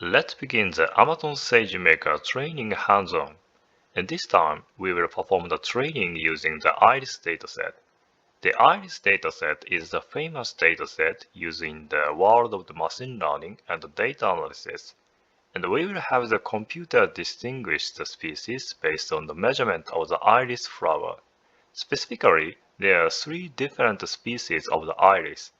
Let's begin the Amazon SageMaker training hands-on. And this time, we will perform the training using the Iris dataset. The Iris dataset is the famous dataset used in the world of the machine learning and data analysis. And we will have the computer distinguish the species based on the measurement of the iris flower. Specifically, there are 3 different species of the iris.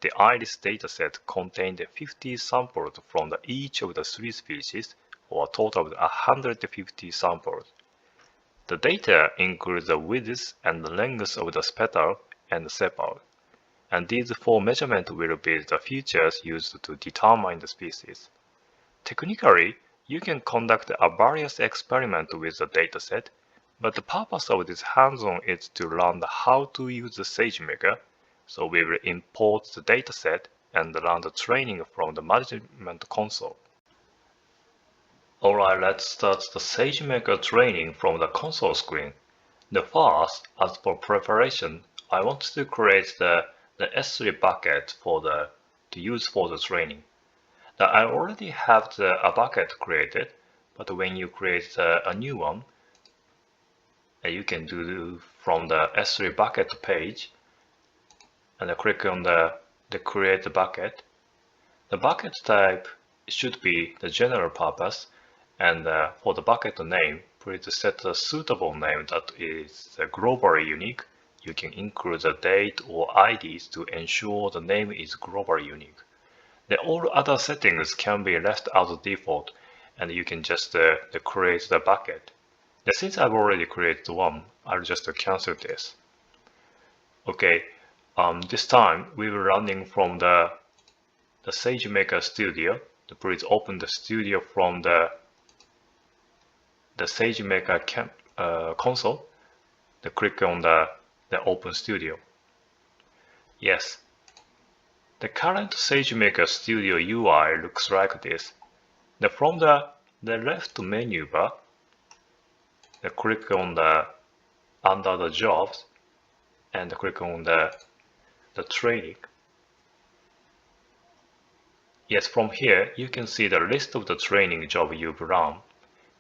The iris dataset contained 50 samples from each of the 3 species, or a total of 150 samples. The data includes the width and the length of the petal and sepal, and these 4 measurements will be the features used to determine the species. Technically, you can conduct a various experiments with the dataset, but the purpose of this hands-on is to learn how to use the SageMaker. So we will import the dataset and run the training from the management console. Alright, let's start the SageMaker training from the console screen. The first, as for preparation, I want to create the S3 bucket to use for the training. Now, I already have a bucket created, but when you create a new one, you can do from the S3 bucket page. And click on the create bucket. The bucket type should be the general purpose, and for the bucket name, please set a suitable name that is globally unique. You can include the date or IDs to ensure the name is globally unique. All other settings can be left as default, and you can just create the bucket. Since I've already created one, I'll just cancel this. Okay. This time we will running from the SageMaker Studio. Please open the studio from the SageMaker console. Click on the Open Studio. Yes, the current SageMaker Studio UI looks like this. From the left menu bar, click on under the jobs and click on the training. Yes, from here you can see the list of the training job you've run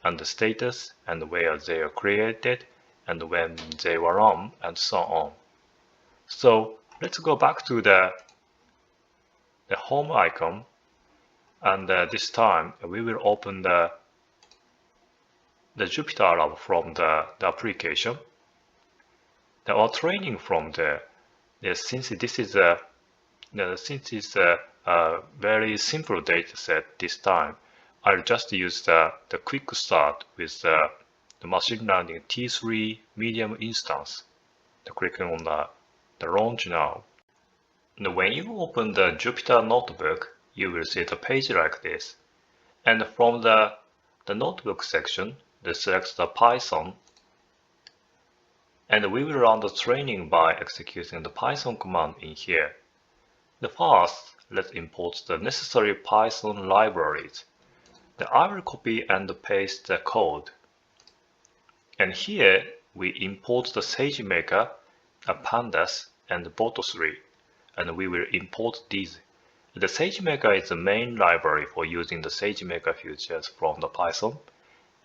and the status and where they are created and when they were run and so on. So let's go back to the home icon, and this time we will open the Jupyter Lab from the application. Our training from there. Since this is a very simple data set this time, I'll just use the quick start with the machine learning T3 medium instance. Clicking on the launch now. When you open the Jupyter notebook, you will see the page like this. And from the notebook section, select the Python. And we will run the training by executing the Python command in here. First, let's import the necessary Python libraries. I will copy and paste the code. And here, we import the SageMaker, Pandas, and Boto3. And we will import these. The SageMaker is the main library for using the SageMaker features from the Python.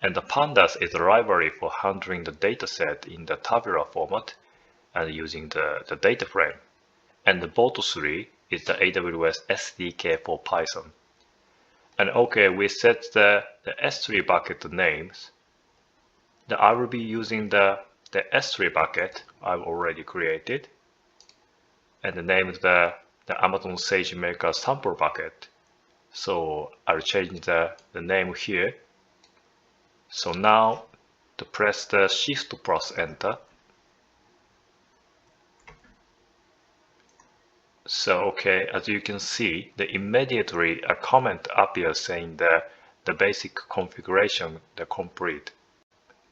And the Pandas is a library for handling the dataset in the tabular format and using the data frame. And the Boto3 is the AWS SDK for Python. And okay, we set the S3 bucket names. I will be using the S3 bucket I've already created and named the Amazon SageMaker sample bucket. So I'll change the name here. So now to press the Shift plus Enter. So okay, as you can see, immediately a comment appears saying the basic configuration complete.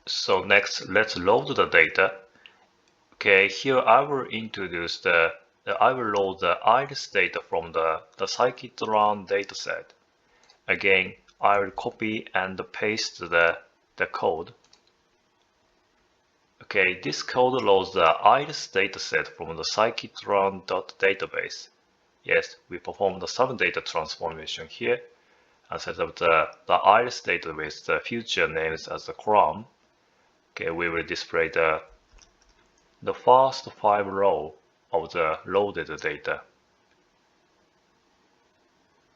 So next, let's load the data. Okay, here I will introduce I will load the iris data from the scikit-learn dataset. Again, I will copy and paste the code. Okay, this code loads the Iris dataset from the scikit-learn database. Yes, we performed some data transformation here, and set up the Iris data with the future names as the column. Okay, we will display the first 5 rows of the loaded data.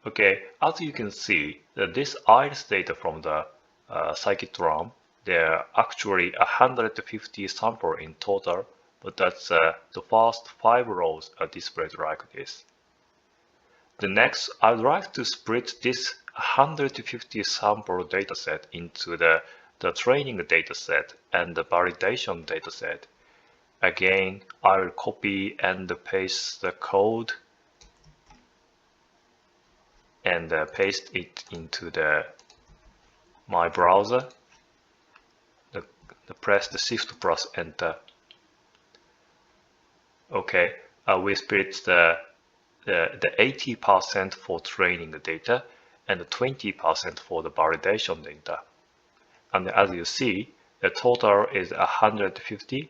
Okay, as you can see, this Iris data from the scikit-learn, there are actually 150 samples in total, but that's the first 5 rows are displayed like this. The next, I'd like to split this 150 sample dataset into the training dataset and the validation dataset. Again, I will copy and paste the code and paste it into my browser. Press the Shift plus Enter. Okay, we split the 80% for training data and 20% for the validation data. And as you see, the total is 150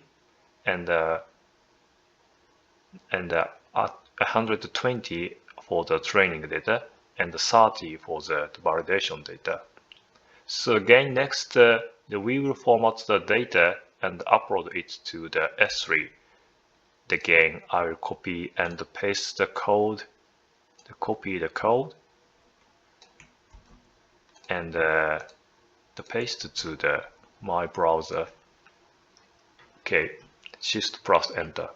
and 120 for the training data and 30 for the validation data. So again, next we will format the data and upload it to the S3. Again, I will copy and paste the code, copy the code, and paste to my browser. Okay, Shift plus Enter.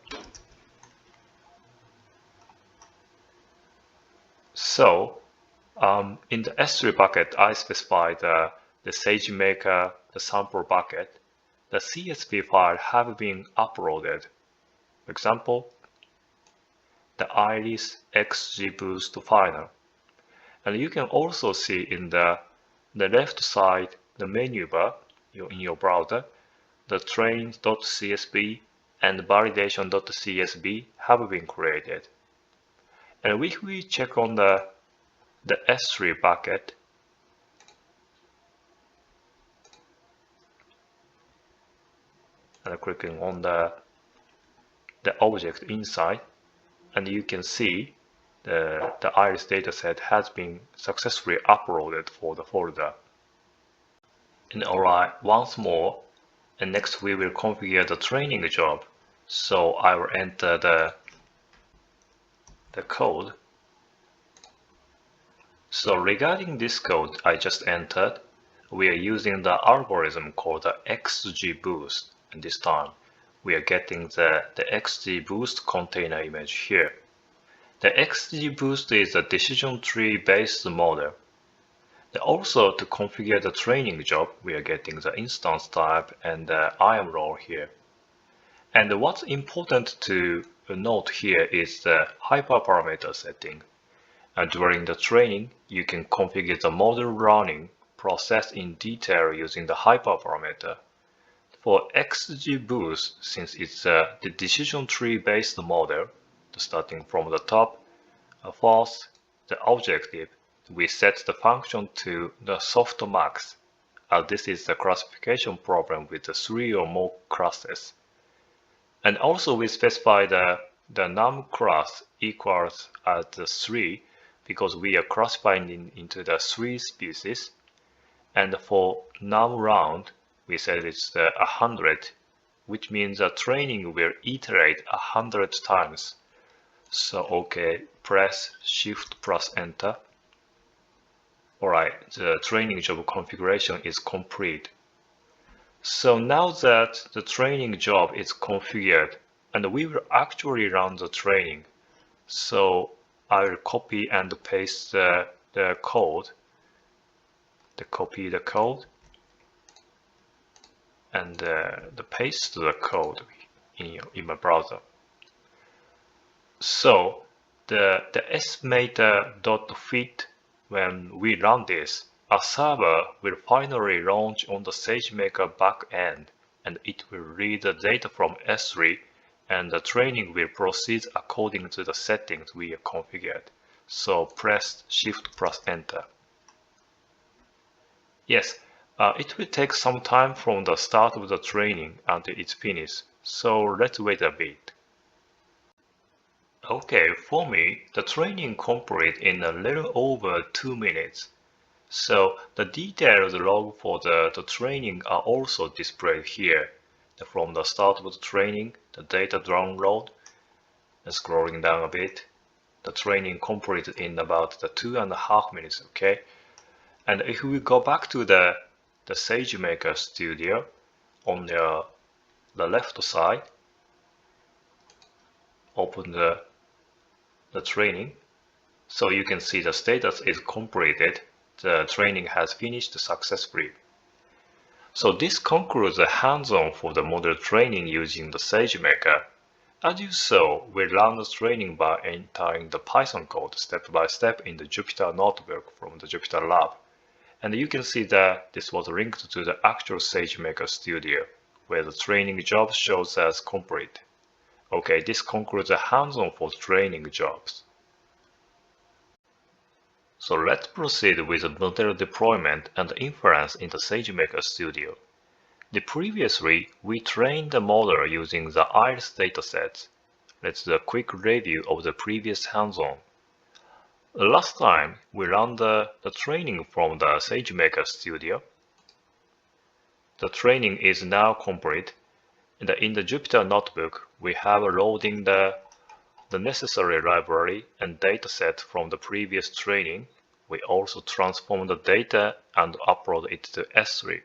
So in the S3 bucket, I specify the SageMaker, the sample bucket. The CSV file have been uploaded. For example, the Iris XGBoost final. And you can also see in the left side, the menu bar in your browser, the train.csv and validation.csv have been created. And if we check on the S3 bucket, and clicking on the object inside, and you can see the Iris dataset has been successfully uploaded for the folder. And alright, once more, and next we will configure the training job. So I will enter the code. So regarding this code I just entered, we are using the algorithm called the XGBoost, and this time we are getting the XGBoost container image here. The XGBoost is a decision tree based model. And also to configure the training job, we are getting the instance type and the IAM role here. And what's important to note here is the hyperparameter setting. And during the training, you can configure the model running process in detail using the hyperparameter. For XGBoost, since it's the decision tree based model, starting from the top, first, the objective, we set the function to the softmax. This is the classification problem with the 3 or more classes. And also we specify the num class equals at 3 because we are classifying into the 3 species. And for num round, we said it's 100, which means the training will iterate 100 times. So okay, press Shift plus Enter. Alright, the training job configuration is complete. So now that the training job is configured, and we will actually run the training. So I will copy and paste the code, copy the code, and the paste the code in my browser. So the estimator.fit, when we run this, a server will finally launch on the SageMaker backend, and it will read the data from S3, and the training will proceed according to the settings we have configured. So press Shift plus Enter. Yes, it will take some time from the start of the training until it's finished, so let's wait a bit. Okay, for me, the training complete in a little over 2 minutes. So the detailed log for the training are also displayed here. From the start of the training, the data download, and scrolling down a bit, the training completed in about the 2.5 minutes, okay? And if we go back to the SageMaker Studio on the left side, open the training, so you can see the status is completed. The training has finished successfully. So this concludes the hands-on for the model training using the SageMaker. As you saw, we ran the training by entering the Python code step by step in the Jupyter notebook from the Jupyter lab. And you can see that this was linked to the actual SageMaker Studio, where the training job shows as complete. Okay, this concludes the hands-on for training jobs. So let's proceed with the model deployment and inference in the SageMaker Studio. Previously, we trained the model using the Iris datasets. Let's do a quick review of the previous hands-on. Last time, we ran the training from the SageMaker Studio. The training is now complete. And in the Jupyter notebook, we have loading the necessary library and dataset from the previous training. We also transform the data and upload it to S3.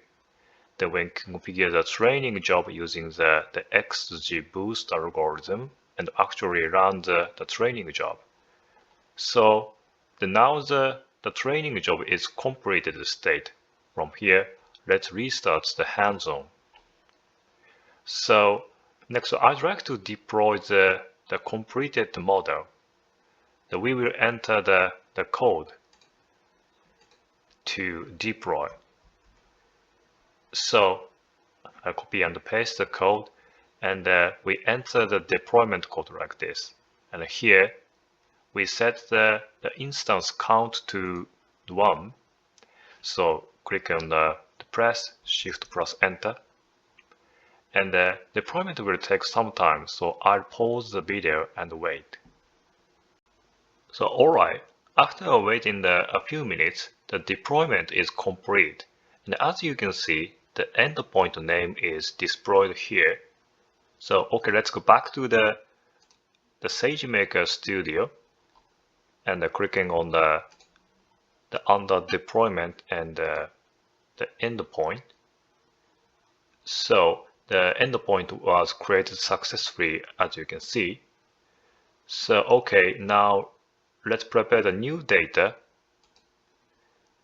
Then we configure the training job using the XGBoost algorithm and actually run the training job. So now the training job is completed state. From here, let's restart the hands-on. So next, I'd like to deploy the completed model. Then we will enter the code to deploy. So I copy and paste the code, and we enter the deployment code like this. And here we set the instance count to 1. So click on the press Shift plus Enter. And the deployment will take some time, so I'll pause the video and wait. So alright, after waiting a few minutes, the deployment is complete. And as you can see, the endpoint name is displayed here. So okay, let's go back to the SageMaker Studio and clicking on the under deployment and the endpoint. So the endpoint was created successfully, as you can see. So okay, now let's prepare the new data,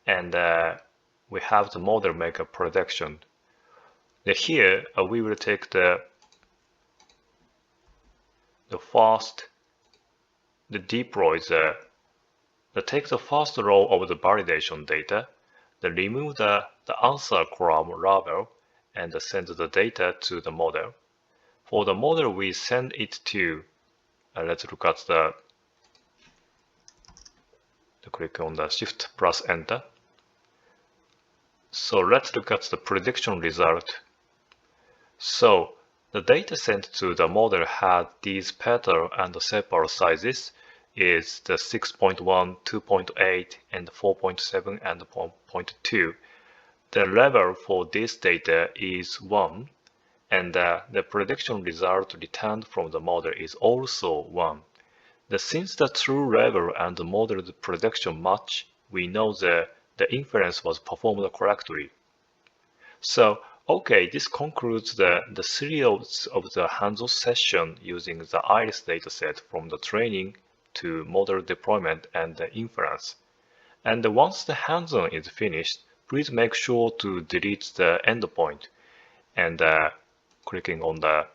and we have the model maker prediction. Here we will take the deploy take the first row of the validation data, then remove the answer column label, and send the data to the model. For the model, we send it to, let's look at click on the Shift plus Enter. So let's look at the prediction result. So the data sent to the model had these pattern and sepal sizes is the 6.1, 2.8, and 4.7 and 0.2. The level for this data is 1, and the prediction result returned from the model is also 1. Since the true level and the modeled prediction match, we know the inference was performed correctly. So, okay, this concludes the series of the hands-on session using the Iris dataset from the training to model deployment and the inference. And once the hands-on is finished, please make sure to delete the endpoint and clicking on the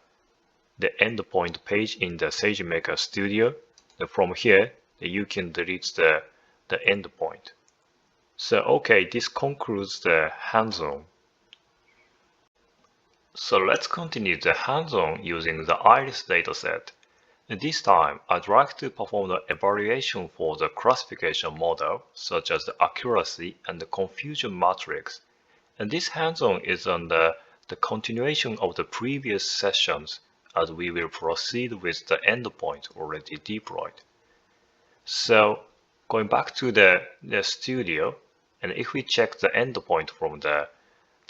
endpoint page in the SageMaker Studio. From here, you can delete the endpoint. So okay, this concludes the hands-on. So let's continue the hands-on using the Iris dataset. This time, I'd like to perform the evaluation for the classification model, such as the accuracy and the confusion matrix. And this hands-on is on the continuation of the previous sessions, as we will proceed with the endpoint already deployed. So going back to the studio, And if we check the endpoint from the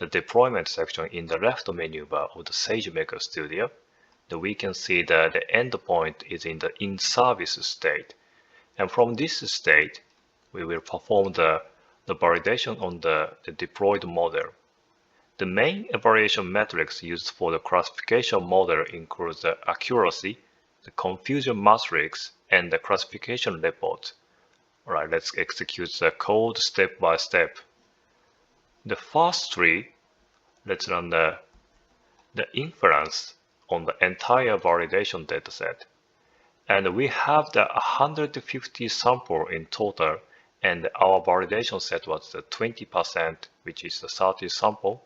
deployment section in the left menu bar of the SageMaker Studio, then we can see that the endpoint is in the in-service state. And from this state, we will perform the validation on the deployed model. The main evaluation metrics used for the classification model include the accuracy, the confusion matrix, and the classification report. Alright, let's execute the code step by step. The first three, let's run the inference on the entire validation dataset. And we have the 150 sample in total, and our validation set was the 20%, which is the 30 sample.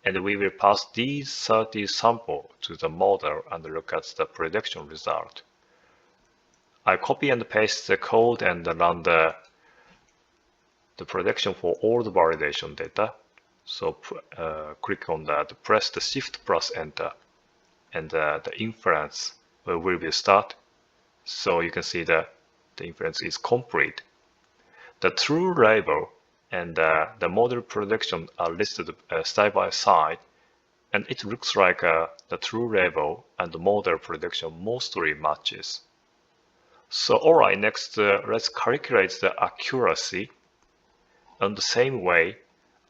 And we will pass these 30 sample to the model and look at the prediction result. I copy and paste the code and run the prediction for all the validation data. So click on that, press the Shift plus Enter, and the inference will be start. So you can see that the inference is complete. The true label and the model prediction are listed side by side, and it looks like the true label and the model prediction mostly matches. So alright, next let's calculate the accuracy. In the same way,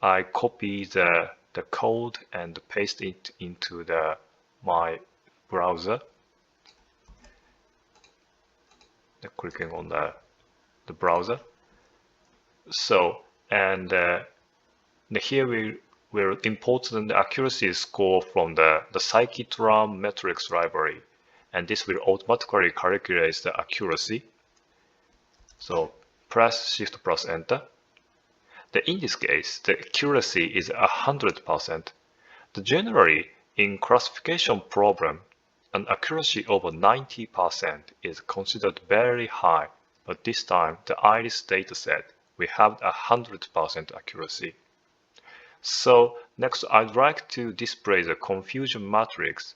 I copy the code and paste it into my browser. Clicking on the browser. So, and here we will import the accuracy score from the scikit-learn metrics library, and this will automatically calculate the accuracy. So press Shift plus Enter. In this case, the accuracy is 100%. Generally, in classification problem, an accuracy over 90% is considered very high, but this time, the Iris dataset, we have 100% accuracy. So next, I'd like to display the confusion matrix.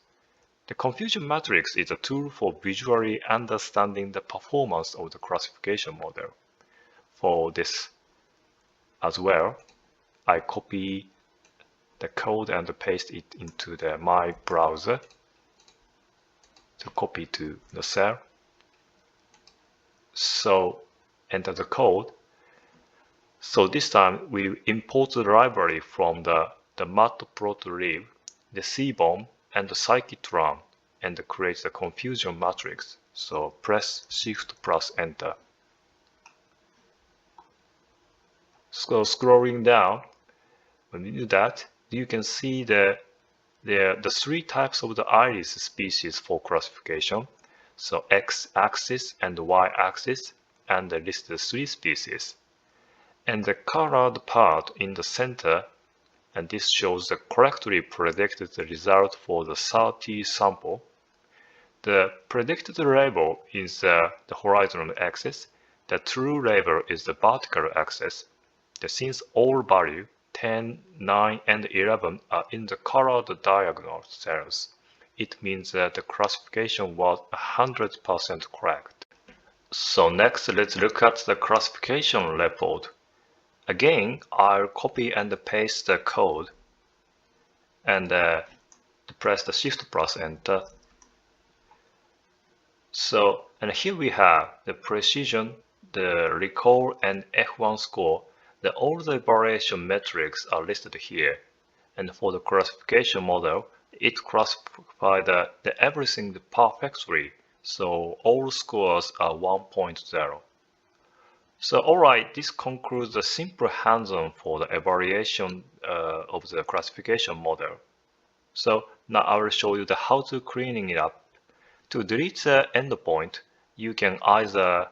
The confusion matrix is a tool for visually understanding the performance of the classification model. For this as well, I copy the code and paste it into my browser to copy to the cell. So enter the code. So this time we import the library from the matplotlib, the cbom, and the scikit-learn, and create the confusion matrix. So press Shift plus Enter. So scrolling down, when you do that, you can see the three types of the Iris species for classification. So X-axis and Y-axis, and list the three species. And the colored part in the center, and this shows the correctly predicted result for the 30 sample. The predicted label is the horizontal axis. The true label is the vertical axis. Since all value 10, 9, and 11 are in the colored diagonal cells, it means that the classification was 100% correct. So next, let's look at the classification report. Again, I'll copy and paste the code and press the Shift plus Enter. So, and here we have the precision, the recall, and F1 score. All the evaluation metrics are listed here. And for the classification model, it classifies everything perfectly. So all scores are 1.0. So alright, this concludes the simple hands-on for the evaluation of the classification model. So now I will show you how to cleaning it up. To delete the endpoint, you can either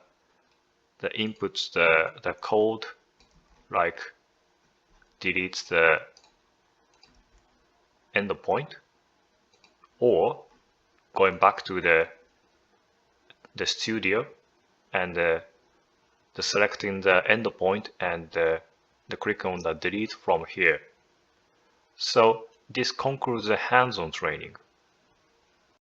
input the code, like delete the endpoint, or going back to the studio and selecting the endpoint and click on the delete from here. So this concludes the hands-on training.